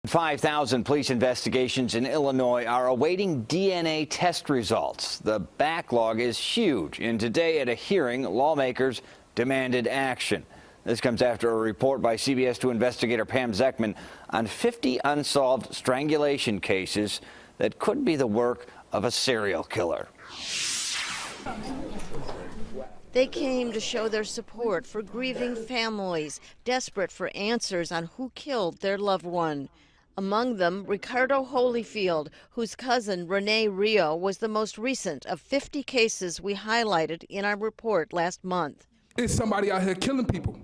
5,000 police investigations in Illinois are awaiting DNA test results. The backlog is huge, and today at a hearing, lawmakers demanded action. This comes after a report by CBS 2 investigator Pam Zeckman on 50 unsolved strangulation cases that could be the work of a serial killer. They came to show their support for grieving families, desperate for answers on who killed their loved one. Among them, Ricardo Holyfield, whose cousin Renee Rio was the most recent of 50 cases we highlighted in our report last month. It's somebody out here killing people.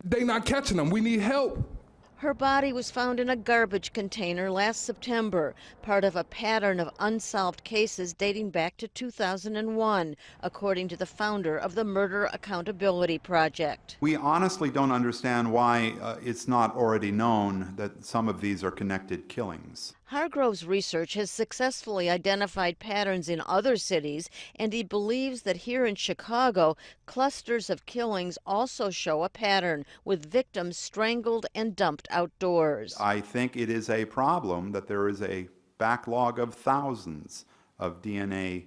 They not catching them. We need help. Her body was found in a garbage container last September, part of a pattern of unsolved cases dating back to 2001, according to the founder of the Murder Accountability Project. We honestly don't understand why it's not already known that some of these are connected killings. Hargrove's research has successfully identified patterns in other cities, and he believes that here in Chicago, clusters of killings also show a pattern, with victims strangled and dumped outdoors. I think it is a problem that there is a backlog of thousands of DNA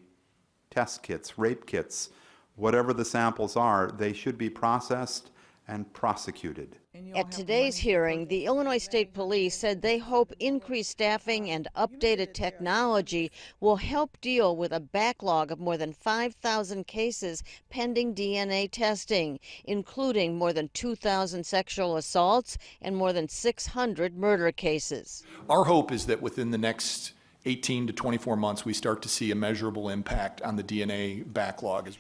test kits, rape kits. Whatever the samples are, they should be processed and prosecuted. At today's hearing, the Illinois State Police said they hope increased staffing and updated technology will help deal with a backlog of more than 5,000 cases pending DNA testing, including more than 2,000 sexual assaults and more than 600 murder cases. Our hope is that within the next 18 to 24 months, we start to see a measurable impact on the DNA backlog.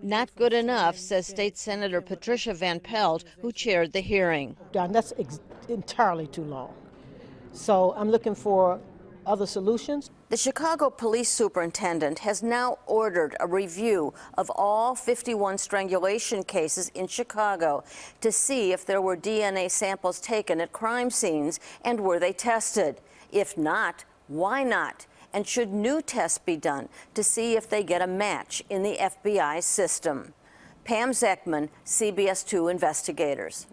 Not good enough, says State Senator Patricia Van Pelt, who chaired the hearing. That's entirely too long. So I'm looking for other solutions. The Chicago police superintendent has now ordered a review of all 51 strangulation cases in Chicago to see if there were DNA samples taken at crime scenes and were they tested. If not, why not? And should new tests be done to see if they get a match in the FBI system? Pam Zeckman, CBS 2 investigators.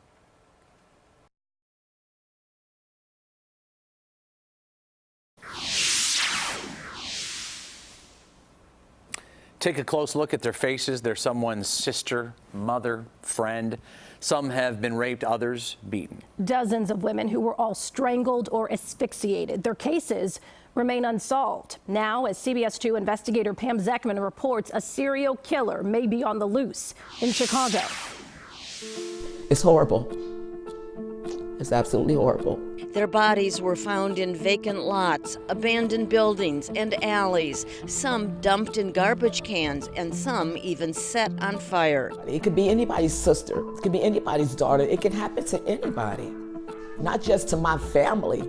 Take a close look at their faces. They're someone's sister, mother, friend. Some have been raped, others beaten. Dozens of women who were all strangled or asphyxiated. Their cases remain unsolved. Now, as CBS 2 investigator Pam Zeckman reports, a serial killer may be on the loose in Chicago. It's horrible. It's absolutely horrible. Their bodies were found in vacant lots, abandoned buildings, and alleys, some dumped in garbage cans, and some even set on fire. It could be anybody's sister. It could be anybody's daughter. It can happen to anybody, not just to my family.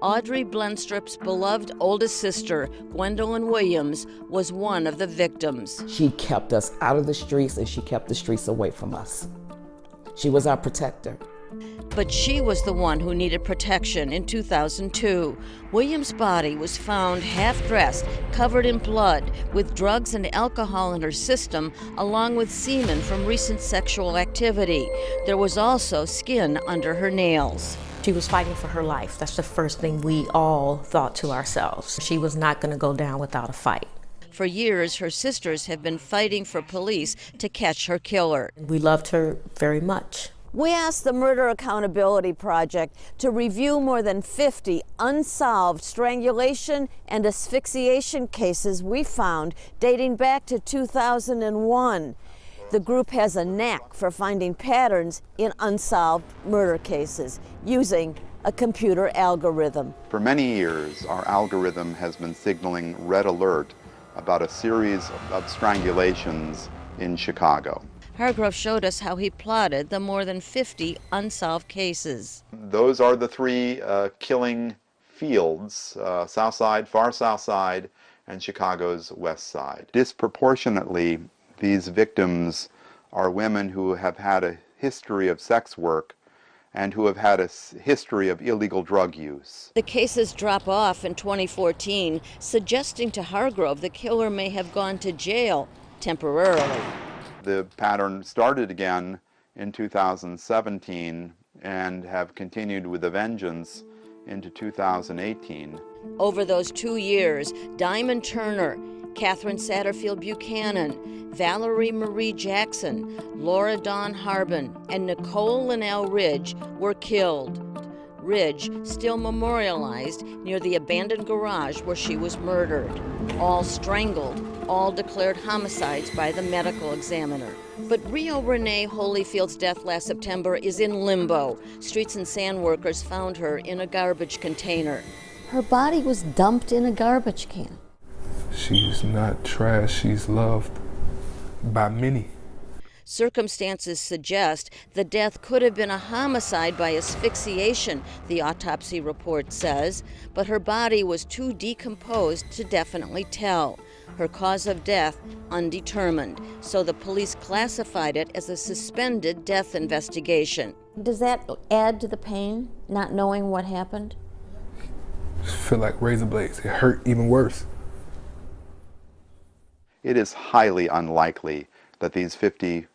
Audrey Blenstrup's beloved oldest sister, Gwendolyn Williams, was one of the victims. She kept us out of the streets, and she kept the streets away from us. She was our protector. But she was the one who needed protection in 2002. Williams' body was found half-dressed, covered in blood, with drugs and alcohol in her system, along with semen from recent sexual activity. There was also skin under her nails. She was fighting for her life. That's the first thing we all thought to ourselves. She was not going to go down without a fight. For years, her sisters have been fighting for police to catch her killer. We loved her very much. We asked the Murder Accountability Project to review more than 50 unsolved strangulation and asphyxiation cases we found dating back to 2001. The group has a knack for finding patterns in unsolved murder cases using a computer algorithm. For many years, our algorithm has been signaling red alert about a series of strangulations in Chicago. Hargrove showed us how he plotted the more than 50 unsolved cases. Those are the three killing fields, South Side, far South Side, and Chicago's West Side. Disproportionately, these victims are women who have had a history of sex work and who have had a history of illegal drug use. The cases drop off in 2014, suggesting to Hargrove the killer may have gone to jail temporarily. The pattern started again in 2017 and have continued with a vengeance into 2018. Over those 2 years, Diamond Turner, Catherine Satterfield Buchanan, Valerie Marie Jackson, Laura Dawn Harbin, and Nicole Linnell Ridge were killed. Ridge still memorialized near the abandoned garage where she was murdered. All strangled, all declared homicides by the medical examiner. But Rio Renee Holyfield's death last September is in limbo. Streets and sand workers found her in a garbage container. Her body was dumped in a garbage can. She's not trash, she's loved by many. Circumstances suggest the death could have been a homicide by asphyxiation, the autopsy report says, but her body was too decomposed to definitely tell. Her cause of death, undetermined, so the police classified it as a suspended death investigation. Does that add to the pain, not knowing what happened? I feel like razor blades, it hurt even worse. It is highly unlikely that these 50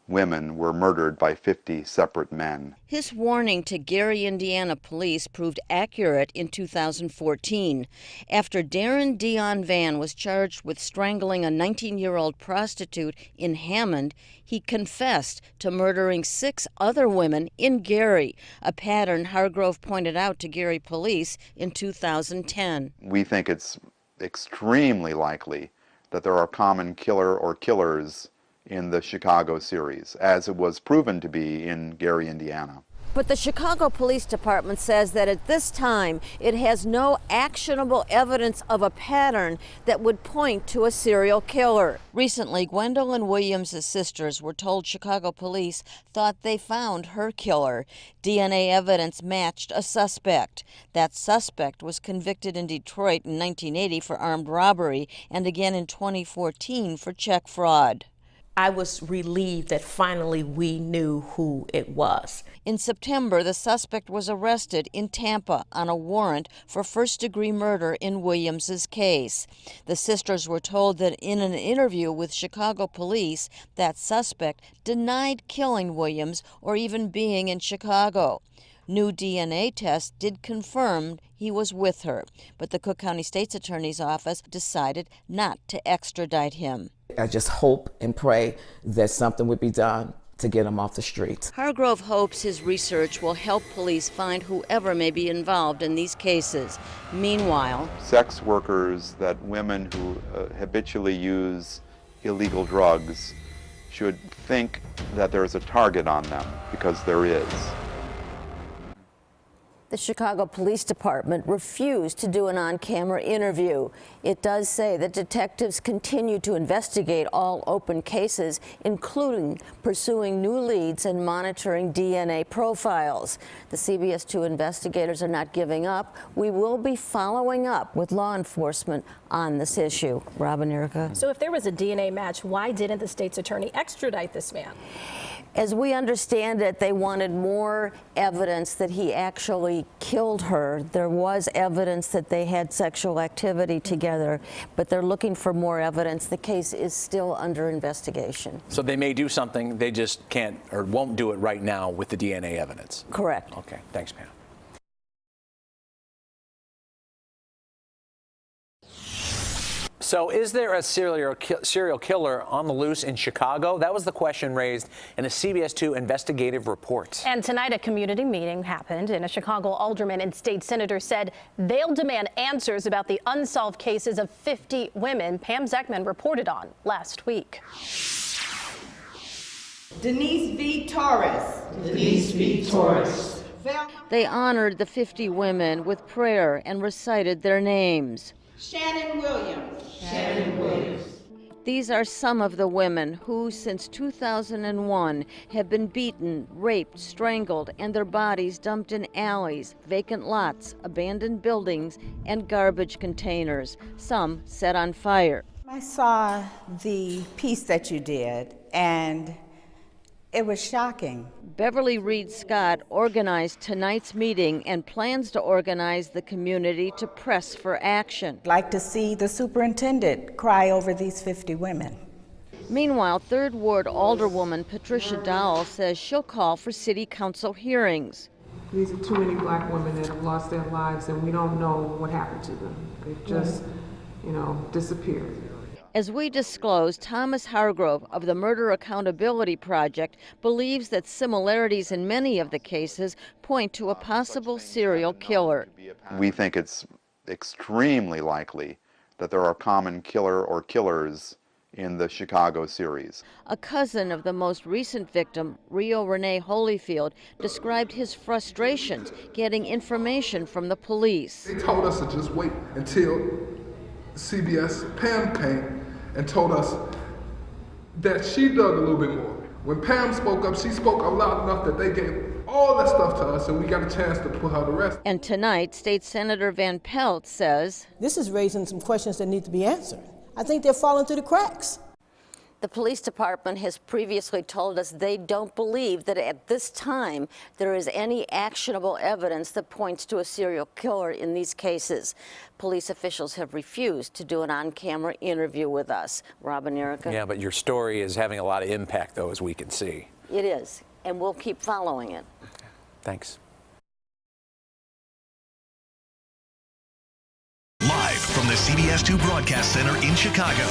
women were murdered by 50 separate men. His warning to Gary, Indiana police proved accurate in 2014. After Darren Dion Van was charged with strangling a 19-year-old prostitute in Hammond, he confessed to murdering 6 other women in Gary, a pattern Hargrove pointed out to Gary police in 2010. We think it's extremely likely that there are common killer or killers in the Chicago series, as it was proven to be in Gary, Indiana. But the Chicago Police Department says that at this time, it has no actionable evidence of a pattern that would point to a serial killer. Recently, Gwendolyn Williams' sisters were told Chicago police thought they found her killer. DNA evidence matched a suspect. That suspect was convicted in Detroit in 1980 for armed robbery and again in 2014 for check fraud. I was relieved that finally we knew who it was. In September, the suspect was arrested in Tampa on a warrant for first-degree murder in Williams's case. The sisters were told that in an interview with Chicago police, that suspect denied killing Williams or even being in Chicago. New DNA tests did confirm he was with her, but the Cook County State's Attorney's Office decided not to extradite him. I just hope and pray that something would be done to get him off the streets. Hargrove hopes his research will help police find whoever may be involved in these cases. Meanwhile, sex workers, that women who habitually use illegal drugs, should think that there is a target on them, because there is. the Chicago Police Department refused to do an on-camera interview. It does say that detectives continue to investigate all open cases, including pursuing new leads and monitoring DNA profiles. The CBS 2 investigators are not giving up. We will be following up with law enforcement on this issue. Robin, Erica. So if there was a DNA match, why didn't the state's attorney extradite this man? As we understand it, they wanted more evidence that he actually killed her. There was evidence that they had sexual activity together, but they're looking for more evidence. The case is still under investigation. So they may do something, they just can't or won't do it right now with the DNA evidence? Correct. Okay, thanks, Pam. So is there a serial killer on the loose in Chicago? That was the question raised in a CBS 2 investigative report. And tonight a community meeting happened, and a Chicago alderman and state senator said they'll demand answers about the unsolved cases of 50 women Pam Zeckman reported on last week. Denise V. Torres. Denise V. Torres. They honored the 50 women with prayer and recited their names. Shannon Williams. Shannon Williams. These are some of the women who, since 2001, have been beaten, raped, strangled, and their bodies dumped in alleys, vacant lots, abandoned buildings, and garbage containers, some set on fire. I saw the piece that you did, and it was shocking. Beverly Reed Scott organized tonight's meeting and plans to organize the community to press for action. I'd like to see the superintendent cry over these 50 women. Meanwhile, 3rd Ward Alderwoman Patricia Dowell says she'll call for city council hearings. These are too many black women that have lost their lives, and we don't know what happened to them. They've just, you know, disappeared. As we disclosed, Thomas Hargrove of the Murder Accountability Project believes that similarities in many of the cases point to a possible serial killer. We think it's extremely likely that there are common killer or killers in the Chicago series. A cousin of the most recent victim, Rio Renee Holyfield, described his frustrations getting information from the police. They told us to just wait until CBS Pam came and told us that she dug a little bit more. When Pam spoke up, she spoke up loud enough that they gave all that stuff to us, and we got a chance to put her to rest. And tonight, State Senator Van Pelt says, This is raising some questions that need to be answered. I think they're falling through the cracks. the police department has previously told us they don't believe that at this time there is any actionable evidence that points to a serial killer in these cases. Police officials have refused to do an on-camera interview with us. Rob and Erica? Yeah, but your story is having a lot of impact, though, as we can see. It is, and we'll keep following it. Thanks. Live from the CBS 2 Broadcast Center in Chicago,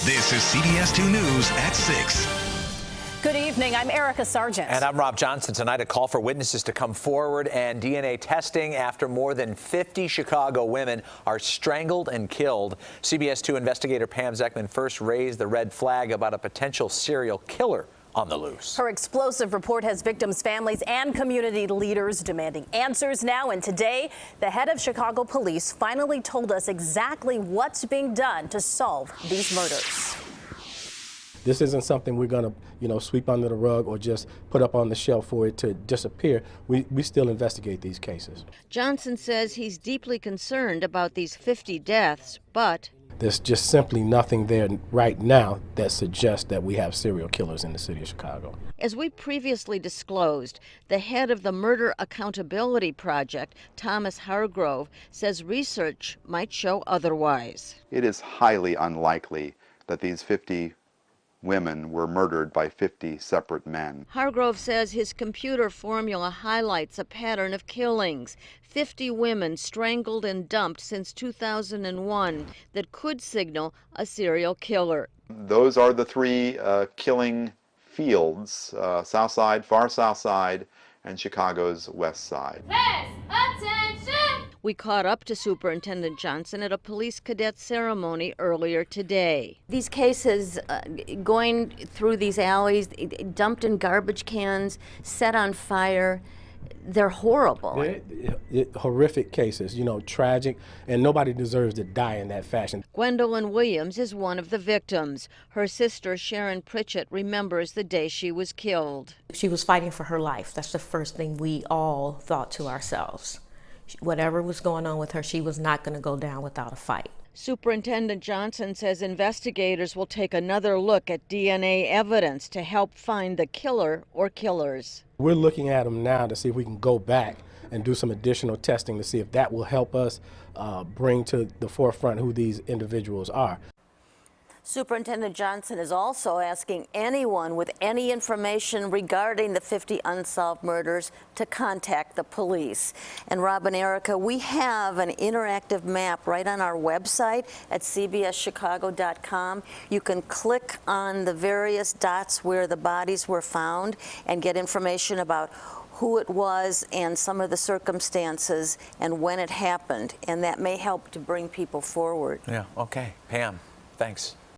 this is CBS 2 News at 6. Good evening. I'm Erica Sargent. And I'm Rob Johnson. Tonight, a call for witnesses to come forward and DNA testing after more than 50 Chicago women are strangled and killed. CBS 2 investigator Pam Zeckman first raised the red flag about a potential serial killer on the loose. Her explosive report has victims' families and community leaders demanding answers now. And today, the head of Chicago police finally told us exactly what's being done to solve these murders. This isn't something we're going to, sweep under the rug or just put up on the shelf for it to disappear. We still investigate these cases. Johnson says he's deeply concerned about these 50 deaths, but there's just simply nothing there right now that suggests that we have serial killers in the city of Chicago. as we previously disclosed, the head of the Murder Accountability Project, Thomas Hargrove, says research might show otherwise. It is highly unlikely that these 50 women were murdered by 50 separate men. Hargrove says his computer formula highlights a pattern of killings. 50 women strangled and dumped since 2001 that could signal a serial killer. Those are the three killing fields, South Side, far South Side, and Chicago's West Side. We caught up to Superintendent Johnson at a police cadet ceremony earlier today. These cases going through these alleys, dumped in garbage cans, set on fire, they're horrible. They're horrific cases, tragic, and nobody deserves to die in that fashion. Gwendolyn Williams is one of the victims. Her sister, Sharon Pritchett, remembers the day she was killed. She was fighting for her life. That's the first thing we all thought to ourselves. Whatever was going on with her, she was not going to go down without a fight. Superintendent Johnson says investigators will take another look at DNA evidence to help find the killer or killers. We're looking at them now to see if we can go back and do some additional testing to see if that will help us bring to the forefront who these individuals are. Superintendent Johnson is also asking anyone with any information regarding the 50 unsolved murders to contact the police. And Rob and Erica, we have an interactive map right on our website at cbschicago.com. You can click on the various dots where the bodies were found and get information about who it was and some of the circumstances and when it happened. And that may help to bring people forward. Yeah, okay. Pam, thanks.